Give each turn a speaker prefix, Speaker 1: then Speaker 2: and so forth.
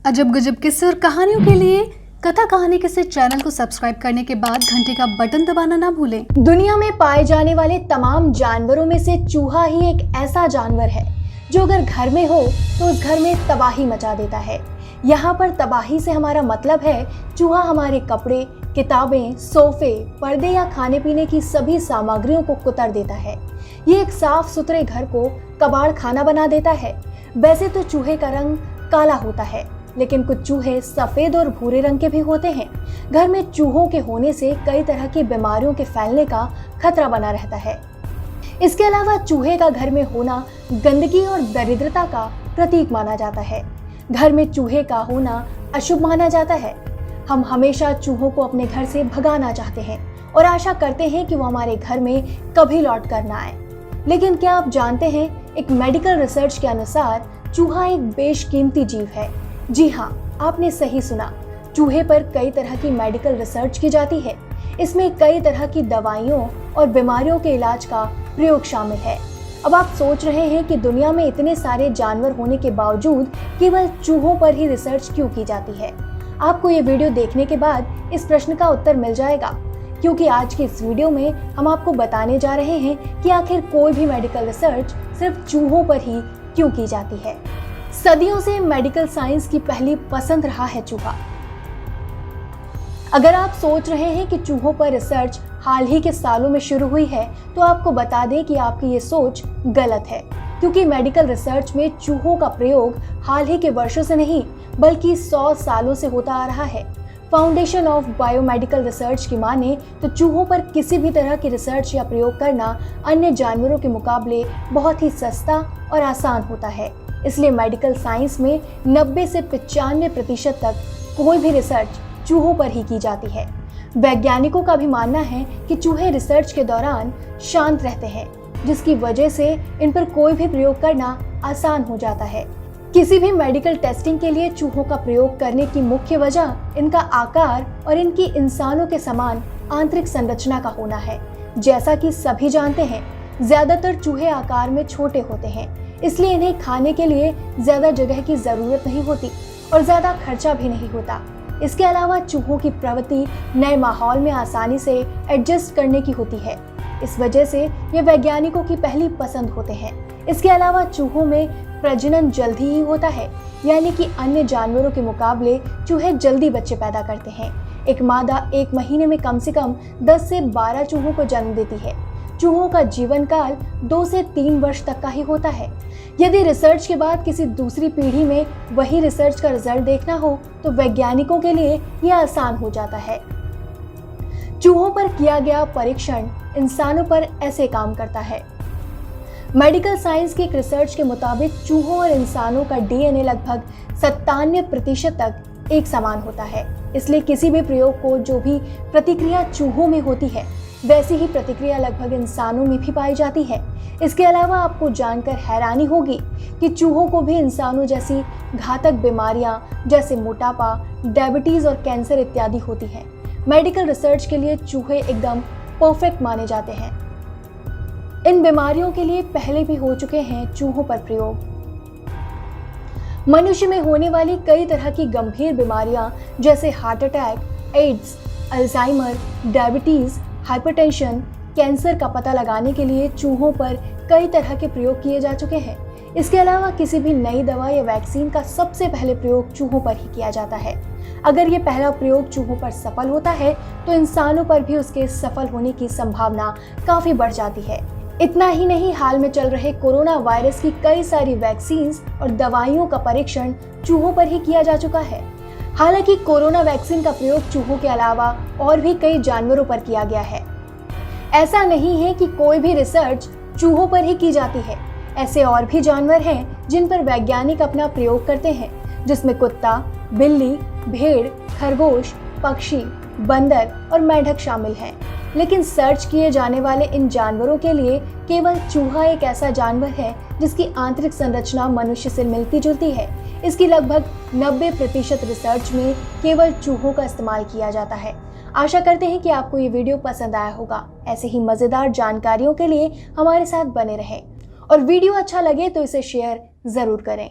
Speaker 1: अजब गजब किस्से और कहानियों के लिए कथा कहानी किस्से चैनल को सब्सक्राइब करने के बाद घंटे का बटन दबाना ना भूलें।
Speaker 2: दुनिया में पाए जाने वाले तमाम जानवरों में से चूहा ही एक ऐसा जानवर है जो अगर घर में हो तो उस घर में तबाही मचा देता है। यहाँ पर तबाही से हमारा मतलब है चूहा हमारे कपड़े, किताबें, सोफे, पर्दे या खाने पीने की सभी सामग्रियों को कुतर देता है। ये एक साफ सुथरे घर को कबाड़ खाना बना देता है। वैसे तो चूहे का रंग काला होता है, लेकिन कुछ चूहे सफेद और भूरे रंग के भी होते हैं। घर में चूहों के होने से कई तरह की बीमारियों के फैलने का खतरा बना रहता है। इसके अलावा चूहे का घर में होना गंदगी और दरिद्रता का प्रतीक माना जाता है। घर में चूहे का होना अशुभ माना जाता है। हम हमेशा चूहों को अपने घर से भगाना चाहते हैं और आशा करते हैं कि वो हमारे घर में कभी लौट कर ना आए। लेकिन क्या आप जानते हैं, एक मेडिकल रिसर्च के अनुसार चूहा एक बेशकीमती जीव है। जी हाँ, आपने सही सुना। चूहे पर कई तरह की मेडिकल रिसर्च की जाती है। इसमें कई तरह की दवाइयों और बीमारियों के इलाज का प्रयोग शामिल है। अब आप सोच रहे हैं कि दुनिया में इतने सारे जानवर होने के बावजूद केवल चूहों पर ही रिसर्च क्यों की जाती है। आपको ये वीडियो देखने के बाद इस प्रश्न का उत्तर मिल जाएगा, क्योंकि आज की इस वीडियो में हम आपको बताने जा रहे हैं कि आखिर कोई भी मेडिकल रिसर्च सिर्फ चूहों पर ही क्यों की जाती है। सदियों से मेडिकल साइंस की पहली पसंद रहा है चूहा। अगर आप सोच रहे हैं कि चूहों पर रिसर्च हाल ही के सालों में शुरू हुई है, तो आपको बता दें कि आपकी ये सोच गलत है, क्योंकि मेडिकल रिसर्च में चूहों का प्रयोग हाल ही के वर्षों से नहीं बल्कि 100 सालों से होता आ रहा है। फाउंडेशन ऑफ बायोमेडिकल रिसर्च की माने तो चूहों पर किसी भी तरह की रिसर्च या प्रयोग करना अन्य जानवरों के मुकाबले बहुत ही सस्ता और आसान होता है। इसलिए मेडिकल साइंस में 90 से 95% तक कोई भी रिसर्च चूहों पर ही की जाती है। वैज्ञानिकों का भी मानना है कि चूहे रिसर्च के दौरान शांत रहते हैं, जिसकी वजह से इन पर कोई भी प्रयोग करना आसान हो जाता है। किसी भी मेडिकल टेस्टिंग के लिए चूहों का प्रयोग करने की मुख्य वजह इनका आकार और इनकी इंसानों के समान आंतरिक संरचना का होना है। जैसा कि सभी जानते हैं, ज्यादातर चूहे आकार में छोटे होते हैं, इसलिए इन्हें खाने के लिए ज्यादा जगह की जरूरत नहीं होती और ज्यादा खर्चा भी नहीं होता। इसके अलावा चूहों की प्रवृत्ति नए माहौल में आसानी से एडजस्ट करने की होती है। इस वजह से ये वैज्ञानिकों की पहली पसंद होते हैं। इसके अलावा चूहों में प्रजनन जल्दी ही होता है, यानी कि अन्य जानवरों के मुकाबले चूहे जल्दी बच्चे पैदा करते हैं। एक मादा एक महीने में कम से कम 10 से 12 चूहों को जन्म देती है। चूहों का जीवन काल 2 से 3 वर्ष तक का ही होता है। यदि रिसर्च के बाद किसी दूसरी पीढ़ी में वही रिसर्च का रिजल्ट देखना हो तो वैज्ञानिकों के लिए यह आसान हो जाता है। चूहों पर किया गया परीक्षण इंसानों पर ऐसे काम करता है। मेडिकल साइंस की एक रिसर्च के मुताबिक चूहों और इंसानों का डीएनए लगभग 97% तक एक समान होता है। इसलिए किसी भी प्रयोग को जो भी प्रतिक्रिया चूहों में होती है, वैसी ही प्रतिक्रिया लगभग इंसानों में भी पाई जाती है। इसके अलावा आपको जानकर हैरानी होगी कि चूहों को भी इंसानों जैसी घातक बीमारियां जैसे मोटापा, डायबिटीज और कैंसर इत्यादि होती हैं। मेडिकल रिसर्च के लिए चूहे एकदम परफेक्ट माने जाते हैं। इन बीमारियों के लिए पहले भी हो चुके हैं चूहों पर प्रयोग। मनुष्य में होने वाली कई तरह की गंभीर बीमारियां जैसे heart attack, AIDS, Alzheimer, diabetes, hypertension, cancer का पता लगाने के लिए चूहों पर कई तरह के प्रयोग किए जा चुके हैं। इसके अलावा किसी भी नई दवा या वैक्सीन का सबसे पहले प्रयोग चूहों पर ही किया जाता है। अगर ये पहला प्रयोग चूहों पर सफल होता है तो इंसानों पर भी उसके सफल होने की संभावना काफी बढ़ जाती है। इतना ही नहीं, हाल में चल रहे कोरोना वायरस की कई सारी वैक्सीन्स और दवाइयों का परीक्षण चूहों पर ही किया जा चुका है। हालांकि कोरोना वैक्सीन का प्रयोग चूहों के अलावा और भी कई जानवरों पर किया गया है। ऐसा नहीं है कि कोई भी रिसर्च चूहों पर ही की जाती है। ऐसे और भी जानवर हैं जिन पर वैज्ञानिक अपना प्रयोग करते हैं, जिसमें कुत्ता, बिल्ली, भेड़, खरगोश, पक्षी, बंदर और मेंढक शामिल हैं। लेकिन सर्च किए जाने वाले इन जानवरों के लिए केवल चूहा एक ऐसा जानवर है जिसकी आंतरिक संरचना मनुष्य से मिलती जुलती है। इसकी लगभग 90% रिसर्च में केवल चूहों का इस्तेमाल किया जाता है। आशा करते हैं कि आपको ये वीडियो पसंद आया होगा। ऐसे ही मजेदार जानकारियों के लिए हमारे साथ बने रहें और वीडियो अच्छा लगे तो इसे शेयर जरूर करें।